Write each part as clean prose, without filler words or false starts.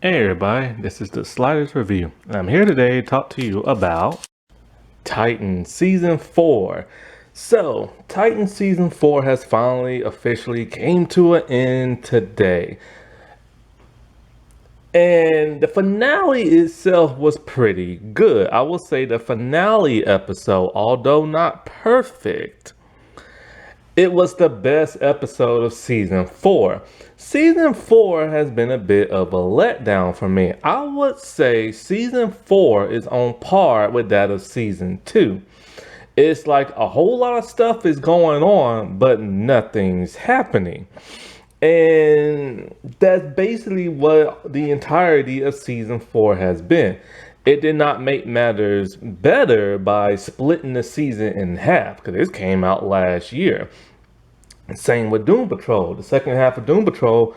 Hey everybody, this is the Sliders Review, and I'm here today to talk to you about Titan Season 4. So, Titan Season 4 has finally officially came to an end today. And the finale itself was pretty good. I will say the finale episode, although not perfect, it was the best episode of Season 4. Season 4 has been a bit of a letdown for me. I would say Season 4 is on par with that of Season 2. It's like a whole lot of stuff is going on, but nothing's happening. And that's basically what the entirety of Season 4 has been. It did not make matters better by splitting the season in half, because this came out last year. Same with Doom Patrol. The second half of Doom Patrol,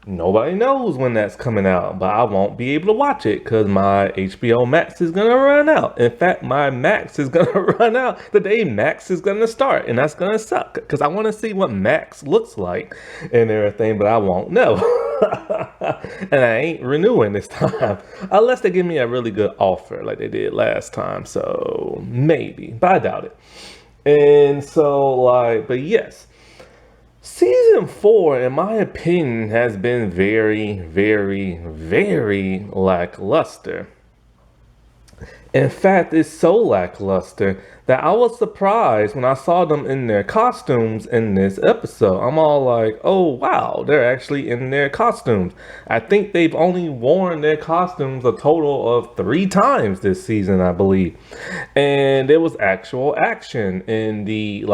nobody knows when that's coming out, but I won't be able to watch it because my HBO Max is going to run out. In fact, my Max is going to run out the day Max is going to start, and that's going to suck because I want to see what Max looks like and everything, but I won't know. And I ain't renewing this time unless they give me a really good offer like they did last time, so maybe, but I doubt it. And so, but yes. Season 4, in my opinion, has been very, very, very lackluster. In fact, it's so lackluster that I was surprised when I saw them in their costumes in this episode. I'm all like, oh wow, they're actually in their costumes. I think they've only worn their costumes a total of 3 times this season, I believe. And there was actual action in the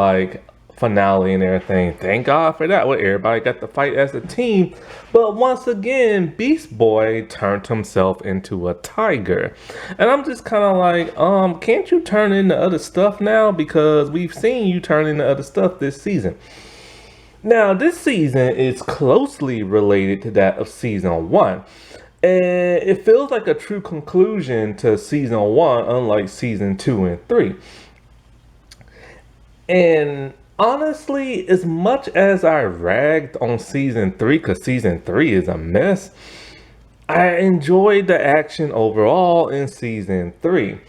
finale and everything. Thank God for that. Well, everybody got to fight as a team. But once again, Beast Boy turned himself into a tiger. And I'm just kind of like, can't you turn into other stuff now? Because we've seen you turn into other stuff this season. Now, this season is closely related to that of Season 1. And it feels like a true conclusion to Season 1, unlike Season 2 and 3. And honestly, as much as I ragged on Season 3, because Season 3 is a mess, I enjoyed the action overall in Season 3.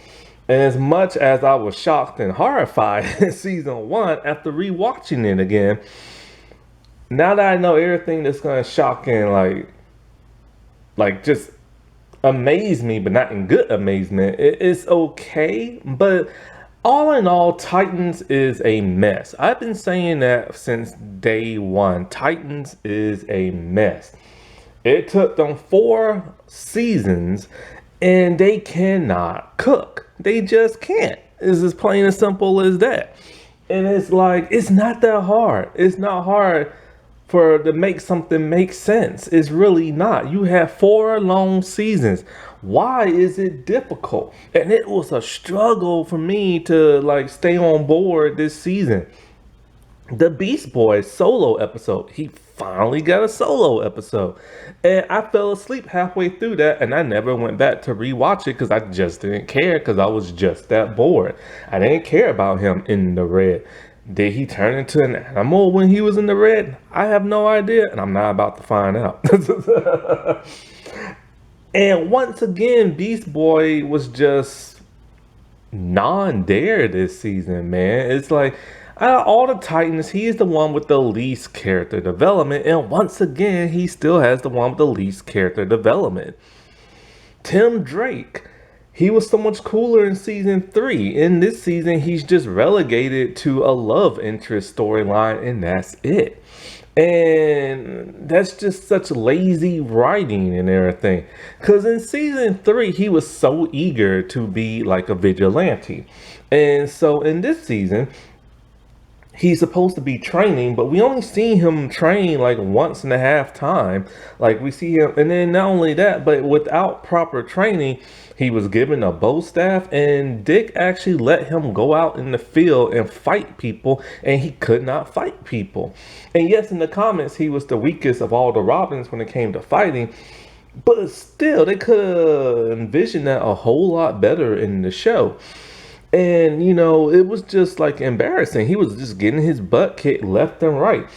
And as much as I was shocked and horrified in Season 1, after rewatching it again, now that I know everything that's going to shock and just amaze me, but not in good amazement, it's okay, but all in all, Titans is a mess. I've been saying that since day one. Titans is a mess. It took them 4 seasons and they cannot cook. They just can't. It's as plain and simple as that. And it's like, it's not that hard. It's not hard to make something make sense. It's really not. You have 4 long seasons. Why is it difficult? And it was a struggle for me to stay on board this season. The Beast Boy solo episode, he finally got a solo episode. And I fell asleep halfway through that, and I never went back to rewatch it because I just didn't care, because I was just that bored. I didn't care about him in the red. Did he turn into an animal when he was in the red? I have no idea, and I'm not about to find out. And once again, Beast Boy was just non-there this season, man. It's like, out of all the Titans, he is the one with the least character development. And once again, he still has the one with the least character development. Tim Drake, he was so much cooler in Season 3. In this season, he's just relegated to a love interest storyline, and that's it. And that's just such lazy writing and everything. Because in Season 3, he was so eager to be like a vigilante. And so in this season, he's supposed to be training, but we only see him train like once and a half time. Like we see him, and then not only that, but without proper training, he was given a bow staff, and Dick actually let him go out in the field and fight people, and he could not fight people. And yes, in the comics, he was the weakest of all the Robins when it came to fighting, but still, they could have envisioned that a whole lot better in the show. And, it was just embarrassing. He was just getting his butt kicked left and right.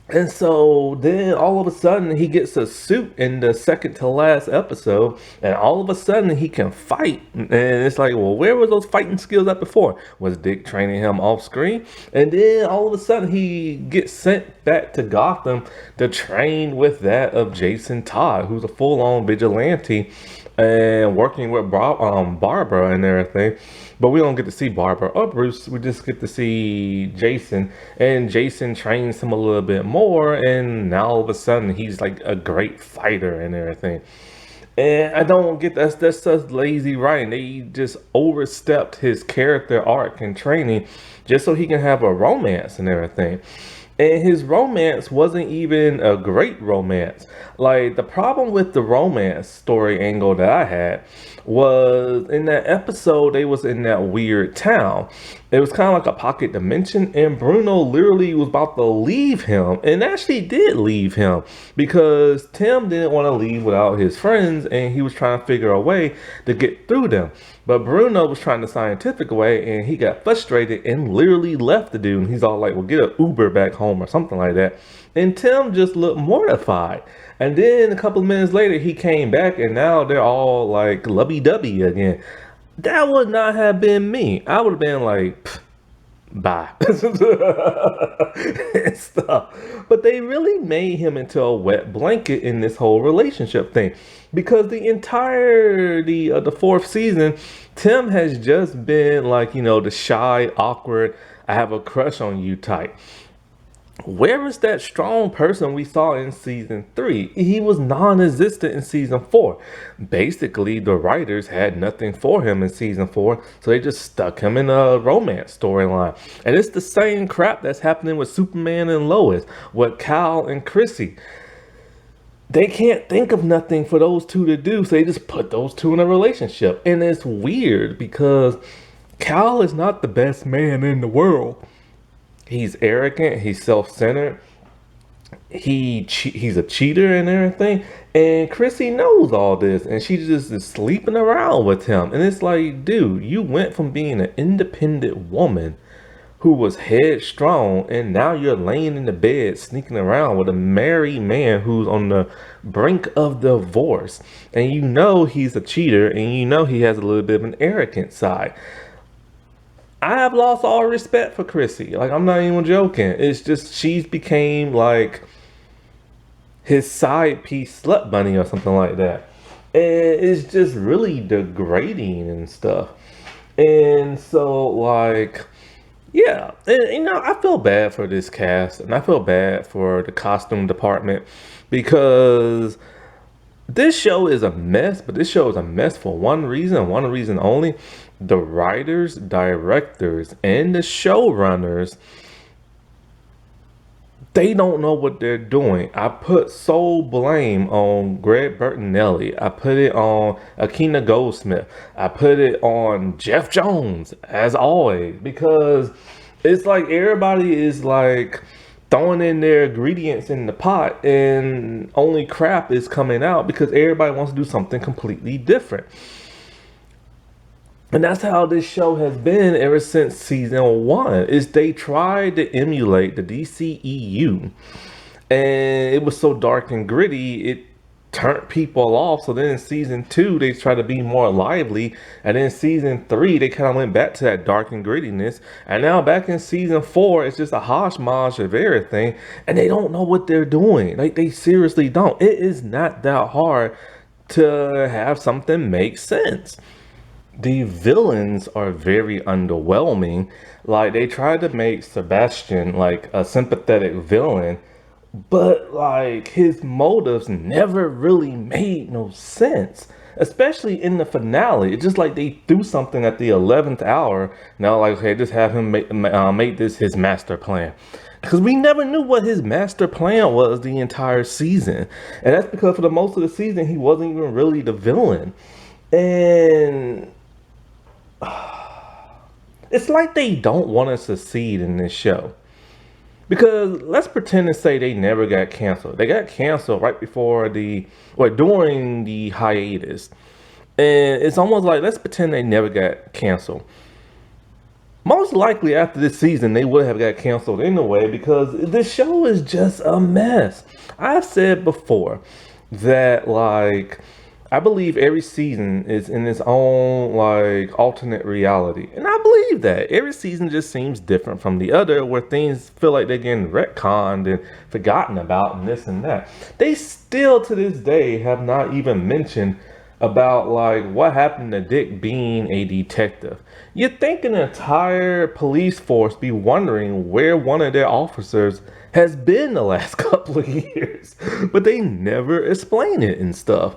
And so then all of a sudden he gets a suit in the second to last episode, and all of a sudden he can fight. And it's like, well, where were those fighting skills at before? Was Dick training him off screen? And then all of a sudden he gets sent back to Gotham to train with that of Jason Todd, who's a full-on vigilante and working with Barbara and everything. But we don't get to see Barbara or Bruce. We just get to see Jason. And Jason trains him a little bit more. And now all of a sudden he's like a great fighter and everything. And I don't get that's such lazy writing. They just overstepped his character arc and training just so he can have a romance and everything. And his romance wasn't even a great romance. Like, the problem with the romance story angle that I had was in that episode, they was in that weird town. It was kind of like a pocket dimension, and Bruno literally was about to leave him, and actually did leave him because Tim didn't want to leave without his friends, and he was trying to figure a way to get through them. But Bruno was trying the scientific way, and he got frustrated and literally left the dude. And he's all like, well, get an Uber back home or something like that. And Tim just looked mortified. And then a couple of minutes later, he came back, and now they're all like lovey-dovey again. That would not have been me. I would have been like, "Pfft, bye." And stuff. But they really made him into a wet blanket in this whole relationship thing. Because the entirety of the fourth season, Tim has just been like, the shy, awkward, I have a crush on you type. Where is that strong person we saw in season 3? He was non-existent in season 4. Basically, the writers had nothing for him in season 4, so they just stuck him in a romance storyline. And it's the same crap that's happening with Superman and Lois, with Kal and Chrissy. They can't think of nothing for those two to do, so they just put those two in a relationship. And it's weird because Kal is not the best man in the world. He's arrogant, he's self-centered, he's a cheater and everything. And Chrissy knows all this, and she just is sleeping around with him. And it's like, dude, you went from being an independent woman who was headstrong, and now you're laying in the bed sneaking around with a married man who's on the brink of divorce. And he's a cheater, and he has a little bit of an arrogant side. I have lost all respect for Chrissy. Like, I'm not even joking. It's just she's became like his side piece slut bunny or something like that. And it's just really degrading and stuff. And so, like, yeah. And, I feel bad for this cast. And I feel bad for the costume department because this show is a mess, but this show is a mess for one reason only. The writers, directors, and the showrunners, they don't know what they're doing. I put sole blame on Greg Bertinelli. I put it on Akina Goldsmith. I put it on Jeff Jones, as always, because it's like everybody is like throwing in their ingredients in the pot and only crap is coming out because everybody wants to do something completely different. And that's how this show has been ever since season 1, is they tried to emulate the DCEU. And it was so dark and gritty, it turned people off. So then in season 2, they tried to be more lively. And then season 3, they kind of went back to that dark and grittiness. And now back in season 4, it's just a hodgepodge of everything. And they don't know what they're doing. Like, they seriously don't. It is not that hard to have something make sense. The villains are very underwhelming. Like, they tried to make Sebastian like a sympathetic villain, but like his motives never really made no sense. Especially in the finale, it's just like they threw something at the 11th hour. Now, like, okay, just have him make this his master plan. Because we never knew what his master plan was the entire season. And that's because for the most of the season, he wasn't even really the villain. And it's like they don't want to succeed in this show. Because let's pretend to say they never got canceled. They got canceled right before during the hiatus. And it's almost like, let's pretend they never got canceled. Most likely after this season, they would have got canceled anyway because the show is just a mess. I've said before that, like, I believe every season is in its own, like, alternate reality. And I believe that. Every season just seems different from the other, where things feel like they're getting retconned and forgotten about and this and that. They still, to this day, have not even mentioned about like what happened to Dick being a detective. You'd think an entire police force be wondering where one of their officers has been the last couple of years, but they never explain it and stuff.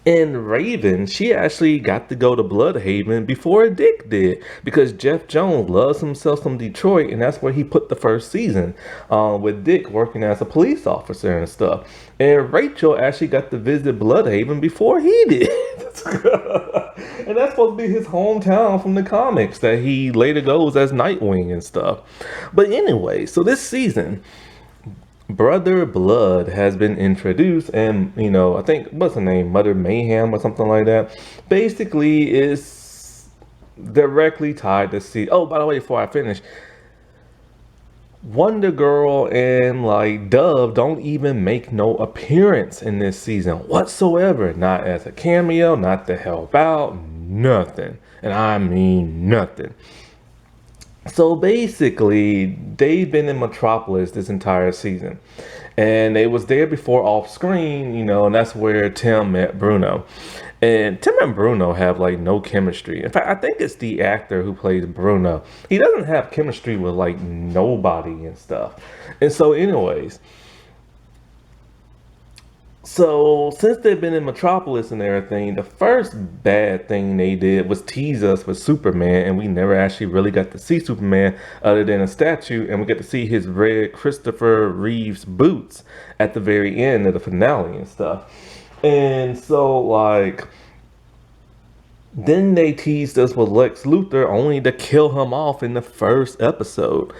And Raven, she actually got to go to Bloodhaven before Dick did because Jeff Jones loves himself some Detroit, and that's where he put the first season with Dick working as a police officer and stuff. And Rachel actually got to visit Bloodhaven before he did. And that's supposed to be his hometown from the comics that he later goes as Nightwing and stuff. But anyway, so this season, Brother Blood has been introduced, and I think what's her name, Mother Mayhem or something like that. Basically, is directly tied to see. Oh, by the way, before I finish, Wonder Girl and like Dove don't even make no appearance in this season whatsoever. Not as a cameo, not to help out, nothing, and I mean nothing. So basically, they've been in Metropolis this entire season. And they was there before off screen, and that's where Tim met Bruno. And Tim and Bruno have like no chemistry. In fact, I think it's the actor who plays Bruno. He doesn't have chemistry with like nobody and stuff. And so anyways, so since they've been in Metropolis and everything, the first bad thing they did was tease us with Superman, and we never actually really got to see Superman other than a statue, and we get to see his red Christopher Reeves boots at the very end of the finale and stuff. And so like then they teased us with Lex Luthor only to kill him off in the first episode.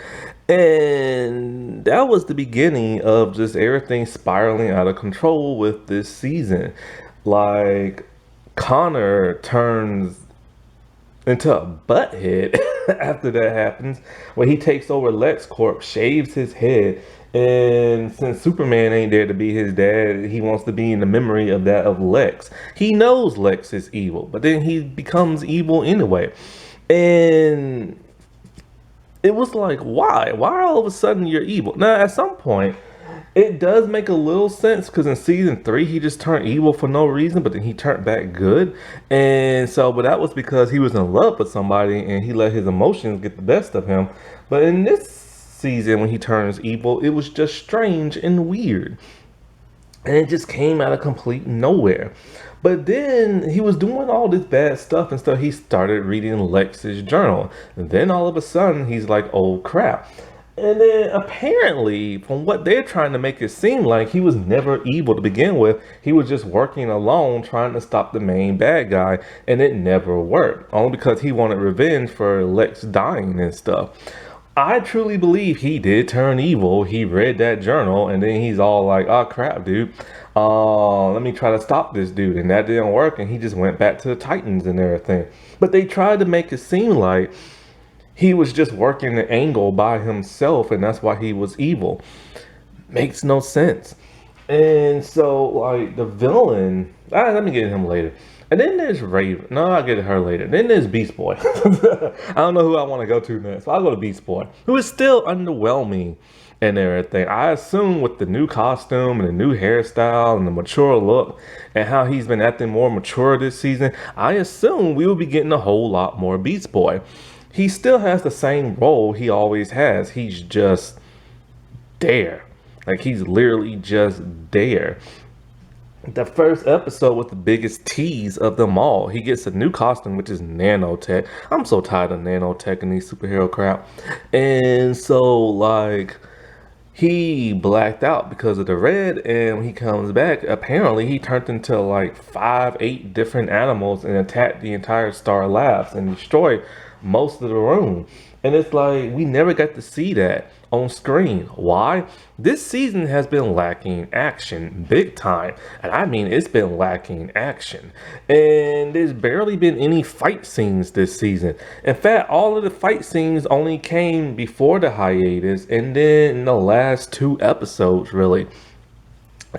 And that was the beginning of just everything spiraling out of control with this season. Like, Connor turns into a butthead after that happens, where he takes over LexCorp, shaves his head, and since Superman ain't there to be his dad, he wants to be in the memory of that of Lex. He knows Lex is evil, but then he becomes evil anyway. And it was like, why? Why all of a sudden you're evil? Now, at some point, it does make a little sense because in season 3, he just turned evil for no reason, but then he turned back good. And so, but that was because he was in love with somebody and he let his emotions get the best of him. But in this season, when he turns evil, it was just strange and weird. And it just came out of complete nowhere. But then he was doing all this bad stuff and stuff. He started reading Lex's journal. And then all of a sudden, he's like, oh crap. And then apparently, from what they're trying to make it seem like, he was never evil to begin with. He was just working alone trying to stop the main bad guy. And it never worked. Only because he wanted revenge for Lex dying and stuff. I truly believe he did turn evil. He read that journal and then he's all like, oh crap, dude. Let me try to stop this dude. And that didn't work. And he just went back to the Titans and everything. But they tried to make it seem like he was just working the angle by himself. And that's why he was evil. Makes no sense. And so like the villain, let me get him later. And then there's Raven. No, I'll get to her later. Then there's Beast Boy. I don't know who I want to go to next. So I'll go to Beast Boy, who is still underwhelming and everything. I assume with the new costume and the new hairstyle and the mature look and how he's been acting more mature this season, I assume we will be getting a whole lot more Beast Boy. He still has the same role he always has. He's just there. Like, he's literally just there. The first episode was the biggest tease of them all. He gets a new costume, which is nanotech. I'm so tired of nanotech and these superhero crap. And so, like, he blacked out because of the red. And when he comes back, apparently he turned into like 5-8 different animals and attacked the entire Star Labs and destroyed most of the room. And it's like we never got to see that on screen. Why? This season has been lacking action big time. And I mean, it's been lacking action. And there's barely been any fight scenes this season. In fact, all of the fight scenes only came before the hiatus and then in the last two episodes, really.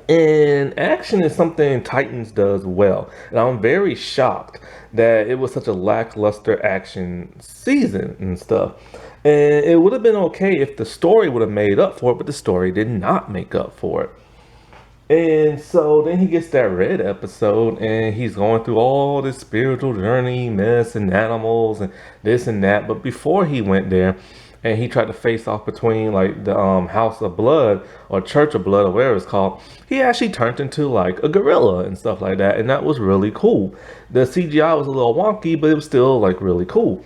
And action is something Titans does well. And I'm very shocked that it was such a lackluster action season and stuff. And it would have been okay if the story would have made up for it, but the story did not make up for it. And so then he gets that red episode and he's going through all this spiritual journey, mess and animals and this and that. But before he went there and he tried to face off between like the House of Blood or Church of Blood or whatever it's called, he actually turned into like a gorilla and stuff like that. And that was really cool. The CGI was a little wonky, but it was still like really cool.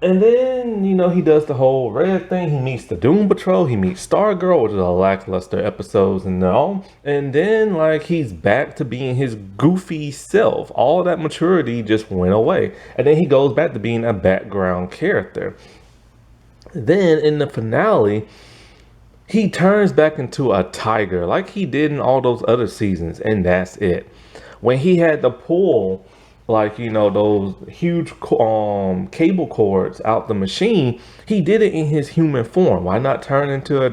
And then, he does the whole red thing. He meets the Doom Patrol. He meets Stargirl, which is a lackluster episodes and all. And then, like, he's back to being his goofy self. All that maturity just went away. And then he goes back to being a background character. Then, in the finale, he turns back into a tiger like he did in all those other seasons. And that's it. When he had to pull like those huge cable cords out the machine, he did it in his human form. Why not turn into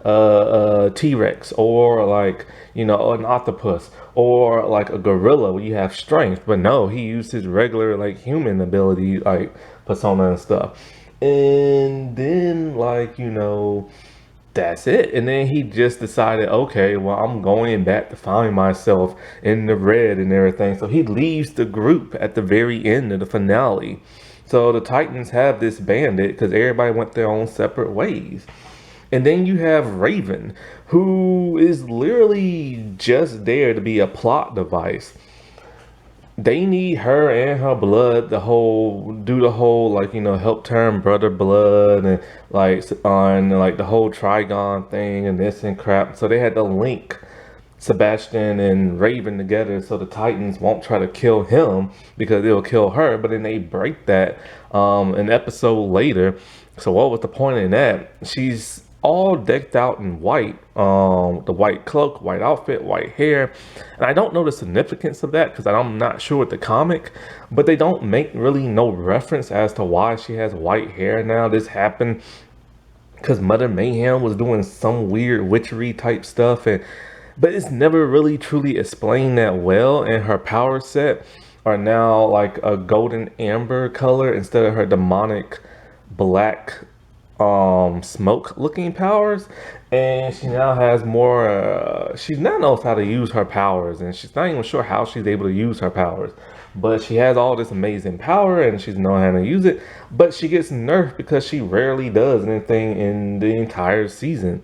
a T-Rex or like an octopus or like a gorilla where you have strength? But no, he used his regular like human ability like persona and stuff. And then like that's it. And then he just decided, okay, well, I'm going back to find myself in the red and everything. So he leaves the group at the very end of the finale. So the Titans have disbanded because everybody went their own separate ways. And then you have Raven, who is literally just there to be a plot device. They need her and her blood to do the whole like help turn brother blood and like on like the whole Trigon thing and this and crap. So they had to link Sebastian and Raven together so the Titans won't try to kill him because it'll kill her. But then they break that an episode later. So what was the point in that? She's all decked out in white, the white cloak, white outfit, white hair. And I don't know the significance of that because I'm not sure with the comic, but they don't make really no reference as to why she has white hair now. This happened because Mother Mayhem was doing some weird witchery type stuff, but it's never really truly explained that well. And her power set are now like a golden amber color instead of her demonic black smoke looking powers. And she now has more she now knows how to use her powers, and she's not even sure how she's able to use her powers, but she has all this amazing power and she's knowing how to use it. But she gets nerfed because she rarely does anything in the entire season.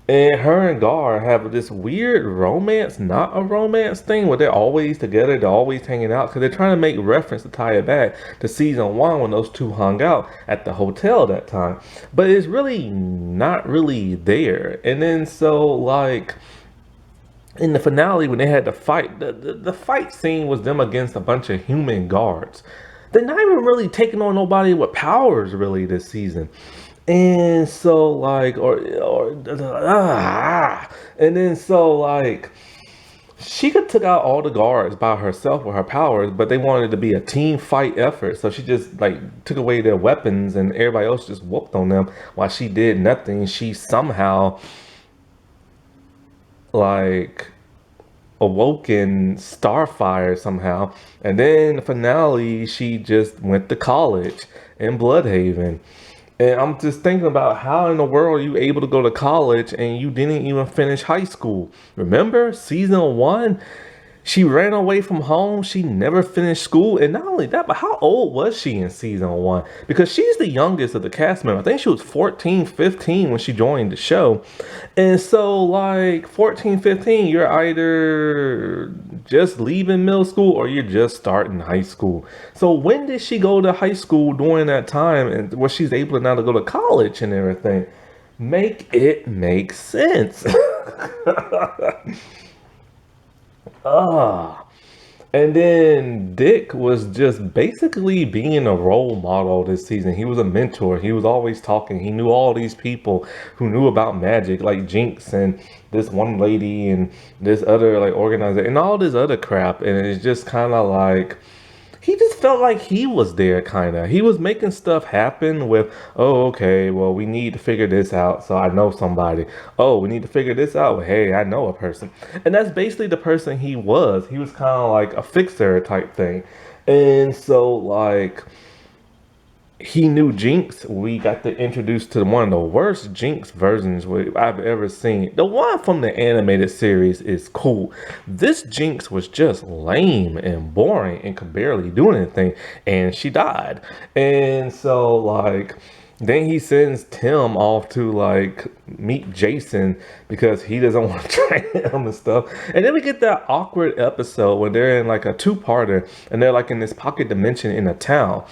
And her and Gar have this weird romance, not a romance thing, where they're always together, they're always hanging out, because they're trying to make reference to tie it back to season 1 when those two hung out at the hotel that time. But it's really not really there. And then so like in the finale when they had to fight, the fight scene was them against a bunch of human guards. They're not even really taking on nobody with powers really this season. And so like and then so like she could took out all the guards by herself with her powers, but they wanted it to be a team fight effort. So she just like took away their weapons and everybody else just whooped on them while she did nothing. She somehow like awoken Starfire somehow. And then the finale, she just went to college in Bloodhaven. And I'm just thinking about how in the world are you able to go to college and you didn't even finish high school? Remember season 1? She ran away from home. She never finished school. And not only that, but how old was she in season 1? Because she's the youngest of the cast members. I think she was 14, 15 when she joined the show. And so like 14, 15, you're either just leaving middle school or you're just starting high school. So when did she go to high school during that time and where she's able now to go to college and everything? Make it make sense. And then Dick was just basically being a role model this season. He was a mentor. He was always talking. He knew all these people who knew about magic, like Jinx and this one lady and this other like organizer and all this other crap. And it's just kind of like he just felt like he was there, kind of. He was making stuff happen with, oh, okay, well, we need to figure this out, so I know somebody. Oh, we need to figure this out. Well, hey, I know a person. And that's basically the person he was. He was kind of like a fixer type thing. And so, like, he knew Jinx. We got to introduce to one of the worst Jinx versions I've ever seen. The one from the animated series is cool. This Jinx was just lame and boring and could barely do anything, and she died. And so, like, then he sends Tim off to like meet Jason because he doesn't want to train him and stuff. And then we get that awkward episode where they're in like a two-parter and they're like in this pocket dimension in a town.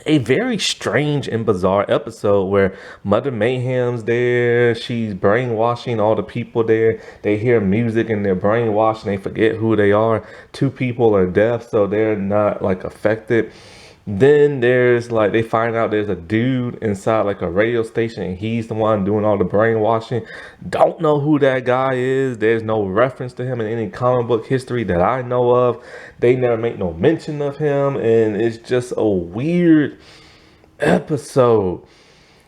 A very strange and bizarre episode where Mother Mayhem's there. She's brainwashing all the people there. They hear music and they're brainwashed and they forget who they are. Two people are deaf, so they're not like affected. Then there's like they find out there's a dude inside like a radio station and he's the one doing all the brainwashing. Don't know who that guy is. There's no reference to him in any comic book history that I know of. They never make no mention of him, and it's just a weird episode.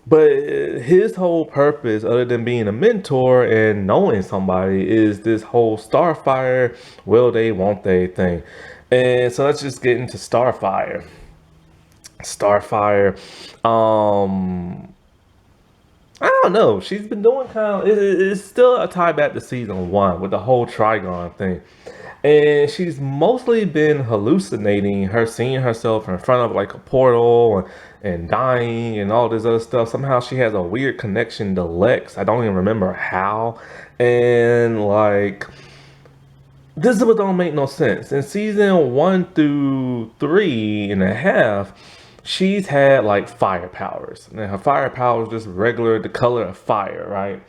But his whole purpose, other than being a mentor and knowing somebody, is this whole Starfire, will they, won't they thing. And so let's just get into Starfire. Starfire, I don't know. She's been doing kind of. It's still a tie back to season one with the whole Trigon thing, and she's mostly been hallucinating. Her seeing herself in front of like a portal and dying and all this other stuff. Somehow she has a weird connection to Lex. I don't even remember how, and like. This is what don't make no sense. In season 1 through 3.5, she's had like fire powers. And her fire power is just regular, the color of fire, right?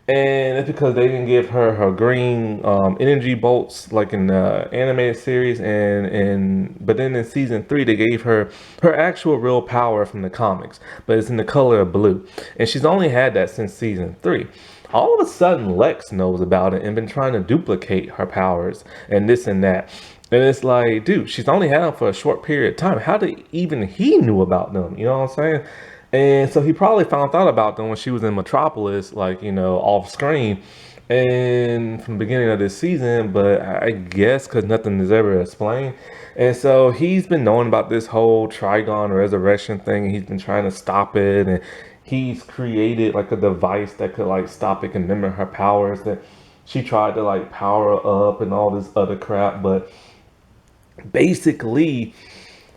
And it's because they didn't give her her green energy bolts like in the animated series, but then in season 3 they gave her her actual real power from the comics, but it's in the color of blue, and she's only had that since season 3. All of a sudden Lex knows about it and been trying to duplicate her powers and this and that. And it's like, dude, she's only had them for a short period of time. How did even he knew about them? You know what I'm saying? And so he probably found out about them when she was in Metropolis, like, you know, off screen and from the beginning of this season, but I guess because nothing is ever explained. And so he's been knowing about this whole Trigon resurrection thing. He's been trying to stop it, and he's created like a device that could like stop it and limit her powers that she tried to like power up and all this other crap. But basically,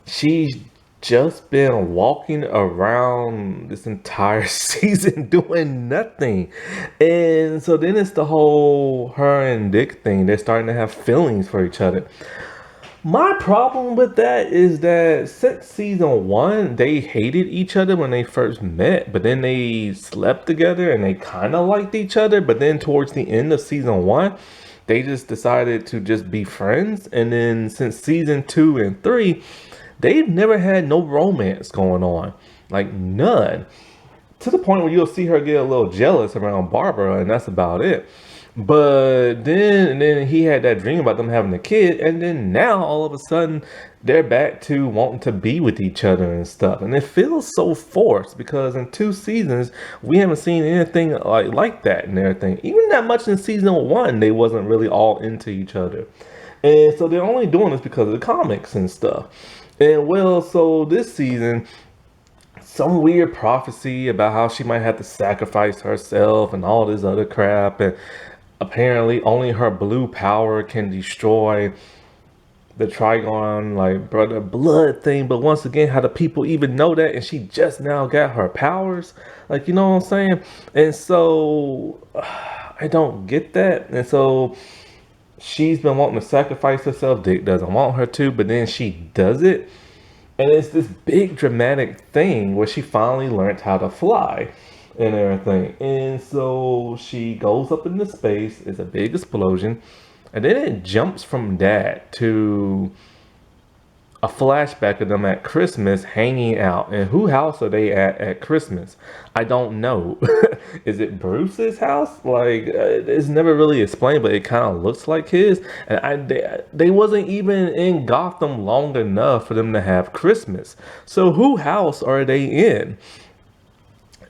she's just been walking around this entire season doing nothing. And so then it's the whole her and Dick thing. They're starting to have feelings for each other. My problem with that is that since season 1, they hated each other when they first met, but then they slept together and they kind of liked each other. But then towards the end of season 1, they just decided to just be friends. And then since season 2 and 3, they've never had no romance going on, like none. To the point where you'll see her get a little jealous around Barbara, and that's about it. But then he had that dream about them having a kid, and then now all of a sudden they're back to wanting to be with each other and stuff. And it feels so forced because in 2 seasons we haven't seen anything like that and everything. Even that much in season 1, they wasn't really all into each other. And so they're only doing this because of the comics and stuff. And well, so this season, some weird prophecy about how she might have to sacrifice herself and all this other crap, and apparently only her blue power can destroy the Trigon like brother blood thing. But once again, how do people even know that? And she just now got her powers, like, you know what I'm saying? And so I don't get that. And so she's been wanting to sacrifice herself. Dick doesn't want her to, but then she does it. And it's this big dramatic thing where she finally learned how to fly and everything. And so she goes up into space. It's a big explosion. And then it jumps from that to a flashback of them at Christmas hanging out. And who house are they at Christmas? I don't know. Is it Bruce's house? Like, it's never really explained, but it kind of looks like his. And they wasn't even in Gotham long enough for them to have Christmas. So who house are they in?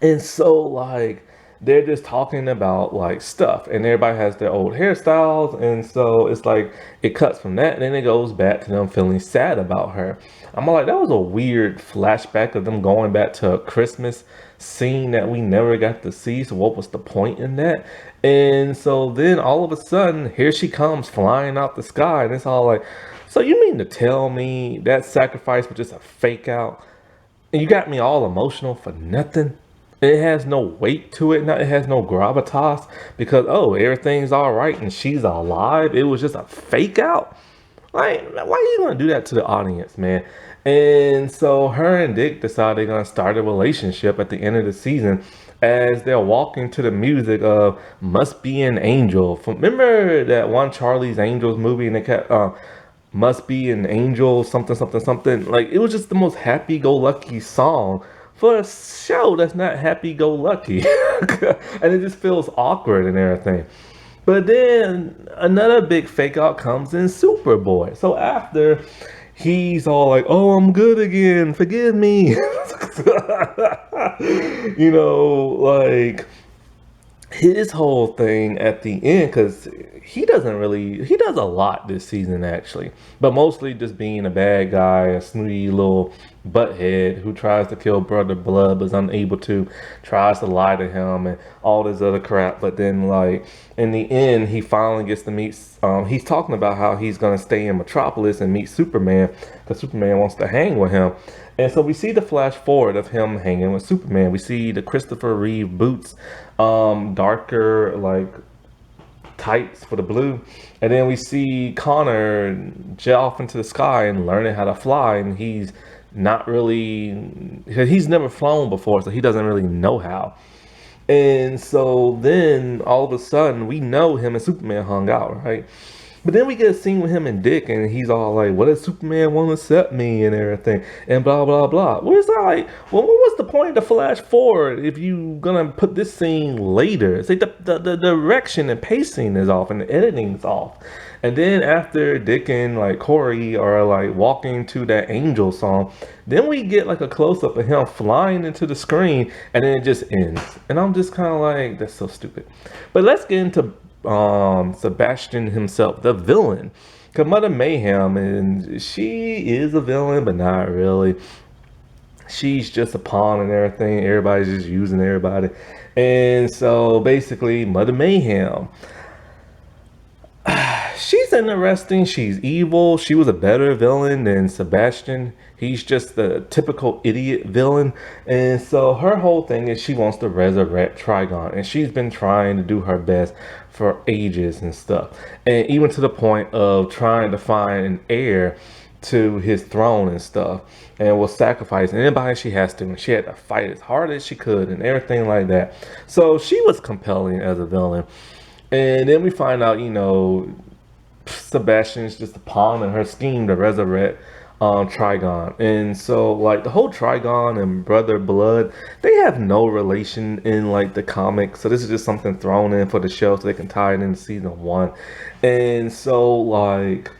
And so, like, they're just talking about like stuff, and everybody has their old hairstyles, and so it's like it cuts from that, and then it goes back to them feeling sad about her. I'm like, that was a weird flashback of them going back to a Christmas scene that we never got to see. So what was the point in that? And so then all of a sudden, here she comes flying out the sky, and it's all like, so you mean to tell me that sacrifice was just a fake out? And you got me all emotional for nothing? It has no weight to it. It has no gravitas because, oh, everything's all right and she's alive. It was just a fake out. Like, why are you going to do that to the audience, man? And so her and Dick decide they're going to start a relationship at the end of the season as they're walking to the music of Must Be an Angel. Remember that one Charlie's Angels movie, and they kept Must Be an Angel, something, something, something. Like, it was just the most happy-go-lucky song for a show that's not happy-go-lucky. And it just feels awkward and everything. But then another big fake out comes in Superboy. So after he's all like, oh, I'm good again, forgive me. You know, like his whole thing at the end, because he does a lot this season actually, but mostly just being a bad guy, a snooty little butthead who tries to kill Brother Blood but is unable to, tries to lie to him and all this other crap. But then like in the end, he finally gets to meet, he's talking about how he's going to stay in Metropolis and meet Superman because Superman wants to hang with him. And so we see the flash forward of him hanging with Superman. We see the Christopher Reeve boots, darker like tights for the blue. And then we see Connor jet off into the sky and learning how to fly. And he's not really, he's never flown before, so he doesn't really know how. And so then all of a sudden we know him and Superman hung out, right? But then we get a scene with him and Dick, and he's all like, what does Superman want to set me and everything, and blah, blah, blah. Well, it's like, well, what was the point of the flash forward if you gonna put this scene later? It's like the direction and pacing is off and the editing is off. And then after Dick and like Corey are like walking to that Angel song, then we get like a close-up of him flying into the screen, and then it just ends. And I'm just kind of like, that's so stupid. But let's get into Sebastian himself, the villain. Cause Mother Mayhem, and she is a villain, but not really. She's just a pawn and everything. Everybody's just using everybody. And so basically Mother Mayhem, she's interesting. She's evil. She was a better villain than Sebastian. He's just the typical idiot villain. And so her whole thing is she wants to resurrect Trigon. And she's been trying to do her best for ages and stuff. And even to the point of trying to find an heir to his throne and stuff. And will sacrifice anybody she has to. And she had to fight as hard as she could and everything like that. So she was compelling as a villain. And then we find out, you know, Sebastian's just a pawn in her scheme to resurrect Trigon. And so like the whole Trigon and Brother Blood, they have no relation in like the comics. So this is just something thrown in for the show so they can tie it into season 1. And so like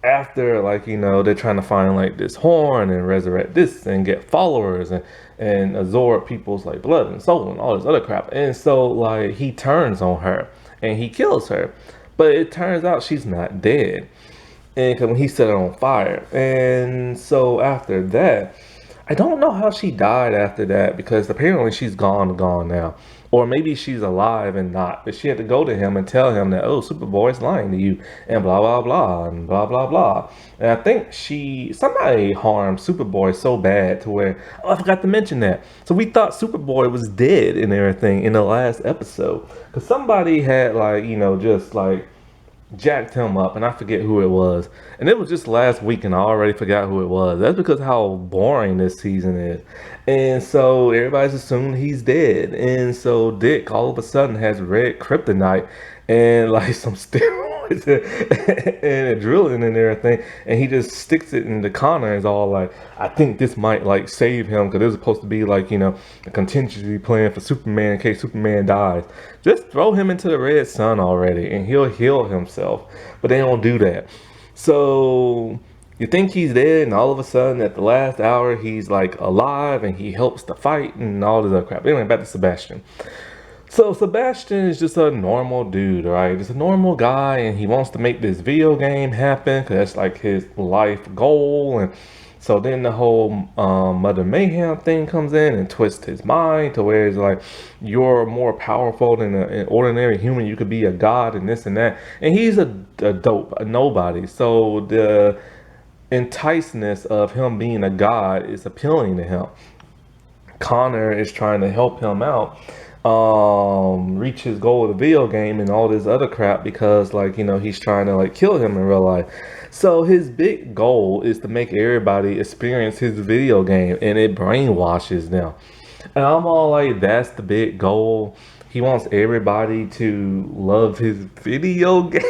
after, like, you know, they're trying to find like this horn and resurrect this and get followers and absorb people's like blood and soul and all this other crap. And so like he turns on her and he kills her, but it turns out she's not dead. And when he set her on fire. And so after that, I don't know how she died after that, because apparently she's gone now. Or maybe she's alive and not. But she had to go to him and tell him that, oh, Superboy's lying to you, and blah, blah, blah, and blah, blah, blah. And I think somebody harmed Superboy so bad to where, oh, I forgot to mention that. So we thought Superboy was dead and everything in the last episode. Because somebody had like, you know, just like jacked him up, and I forget who it was. And it was just last week, and I already forgot who it was. That's because how boring this season is. And so everybody's assuming he's dead. And so Dick all of a sudden has red kryptonite and like some steroids and drilling and everything. And he just sticks it in the Connor and is all like, I think this might like save him because it was supposed to be like, a contingency plan for Superman in case Superman dies. Just throw him into the red sun already and he'll heal himself. But they don't do that. So you think he's dead, and all of a sudden at the last hour he's like alive and he helps the fight and all this other crap. Anyway, back to Sebastian. So Sebastian is just a normal dude, right? Just a normal guy, and he wants to make this video game happen because that's like his life goal. And so then the whole Mother Mayhem thing comes in and twists his mind to where it's like, you're more powerful than an ordinary human. You could be a god and this and that. And he's a dope, a nobody. So the enticeness of him being a god is appealing to him. Connor is trying to help him out reach his goal of the video game and all this other crap because like he's trying to like kill him in real life. So his big goal is to make everybody experience his video game, and it brainwashes them. And I'm all like, that's the big goal. He wants everybody to love his video game.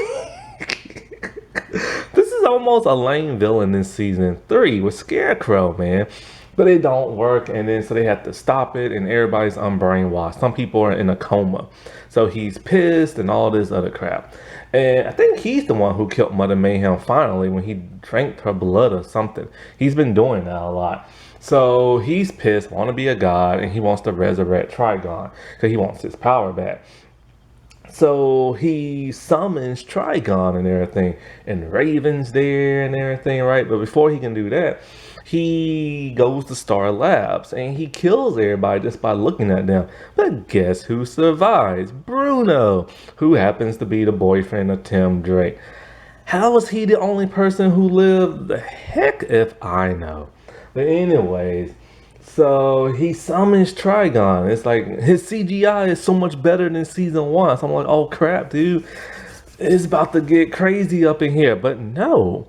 This is almost a lame villain in season 3 with Scarecrow, man. But it don't work, and then so they have to stop it, and everybody's unbrainwashed. Some people are in a coma. So he's pissed and all this other crap. And I think he's the one who killed Mother Mayhem finally when he drank her blood or something. He's been doing that a lot. So he's pissed, want to be a god, and he wants to resurrect Trigon because he wants his power back. So he summons Trigon and everything, and Raven's there and everything, right? But before he can do that, he goes to Star Labs and he kills everybody just by looking at them. But guess who survives? Bruno, who happens to be the boyfriend of Tim Drake. How was he the only person who lived? The heck if I know. But anyways, so he summons Trigon. It's like his CGI is so much better than season 1. So I'm like, oh crap, dude. It's about to get crazy up in here. But no.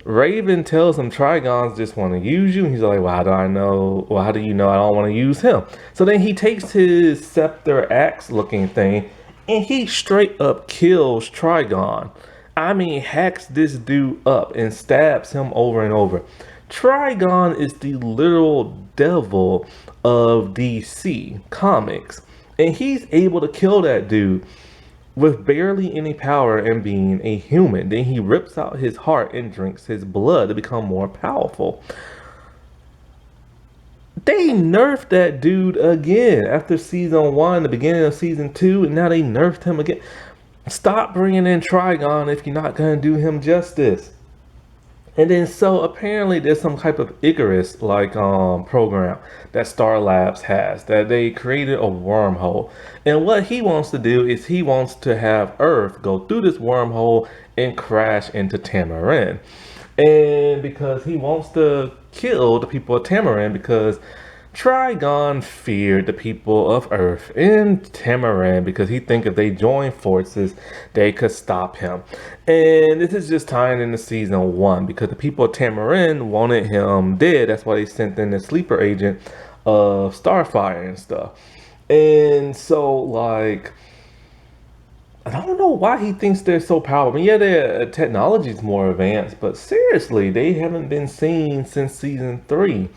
Raven tells him Trigons just want to use you. He's like, well, how do I know? Well, how do you know I don't want to use him? So then he takes his scepter axe looking thing and he straight up kills Trigon. I mean, hacks this dude up and stabs him over and over. Trigon is the literal devil of DC Comics. And he's able to kill that dude with barely any power and being a human. Then he rips out his heart and drinks his blood to become more powerful. They nerfed that dude again after season 1, the beginning of season 2, and now they nerfed him again. Stop bringing in Trigon if you're not going to do him justice. And then so apparently there's some type of Icarus like program that Star Labs has, that they created a wormhole. And what he wants to do is he wants to have Earth go through this wormhole and crash into Tamarin. And because he wants to kill the people of Tamarin, because Trigon feared the people of Earth and Tamarin because he think if they join forces, they could stop him. And this is just tying into season 1 because the people of Tamarin wanted him dead. That's why they sent in the sleeper agent of Starfire and stuff. And so, like, I don't know why he thinks they're so powerful. I mean, yeah, their technology's more advanced, but seriously, they haven't been seen since season 3.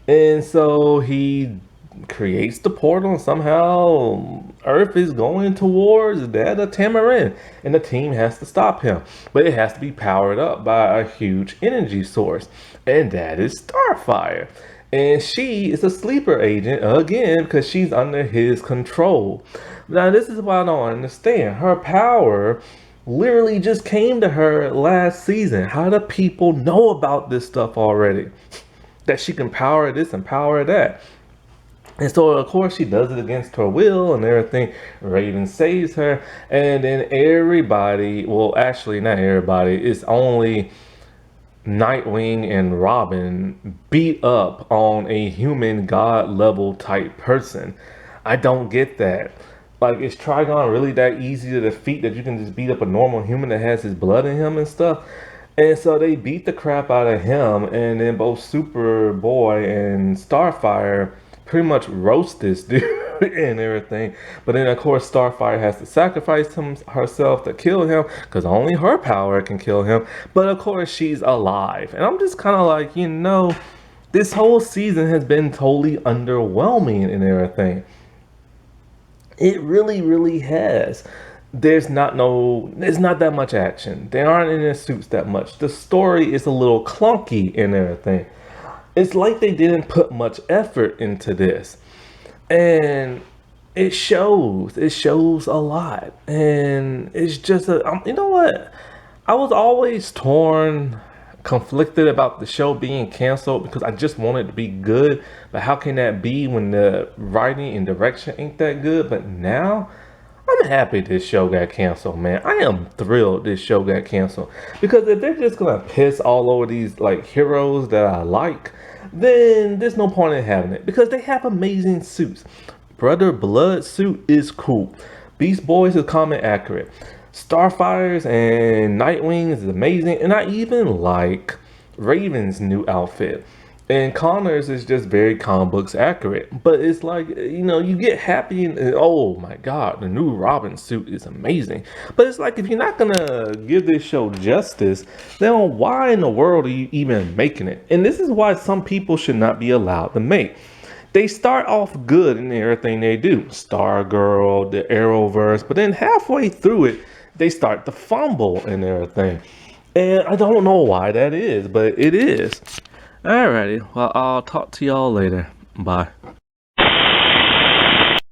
And so he creates the portal and somehow Earth is going towards that of Tamarin. And the team has to stop him. But it has to be powered up by a huge energy source. And that is Starfire. And she is a sleeper agent again because she's under his control. Now this is what I don't understand. Her power literally just came to her last season. How do people know about this stuff already? That she can power this and power that. And so, of course, she does it against her will and everything. Raven saves her. And then everybody, well, actually, not everybody, it's only Nightwing and Robin beat up on a human god level type person. I don't get that. Like, is Trigon really that easy to defeat that you can just beat up a normal human that has his blood in him and stuff? And so they beat the crap out of him, and then both Superboy and Starfire pretty much roast this dude and everything. But then, of course, Starfire has to sacrifice herself to kill him because only her power can kill him. But of course, she's alive. And I'm just kind of like, this whole season has been totally underwhelming and everything. It really, really has. There's not that much action. They aren't in their suits that much. The story is a little clunky and everything. It's like they didn't put much effort into this. And it shows. It shows a lot. And it's just you know what? I was always conflicted about the show being canceled because I just want it to be good. But how can that be when the writing and direction ain't that good? But now I'm happy this show got canceled, man. I am thrilled this show got canceled. Because if they're just gonna piss all over these like heroes that I like, then there's no point in having it. Because they have amazing suits. Brother Blood suit is cool. Beast Boys is comic accurate. Starfire's and Nightwing's is amazing. And I even like Raven's new outfit. And Connor's is just very comic books accurate. But it's like, you get happy and oh my God, the new Robin suit is amazing. But it's like, if you're not gonna give this show justice, then why in the world are you even making it? And this is why some people should not be allowed to make. They start off good in everything they do. Stargirl, the Arrowverse, but then halfway through it, they start to fumble and everything. And I don't know why that is, but it is. Alrighty, well, I'll talk to y'all later. Bye.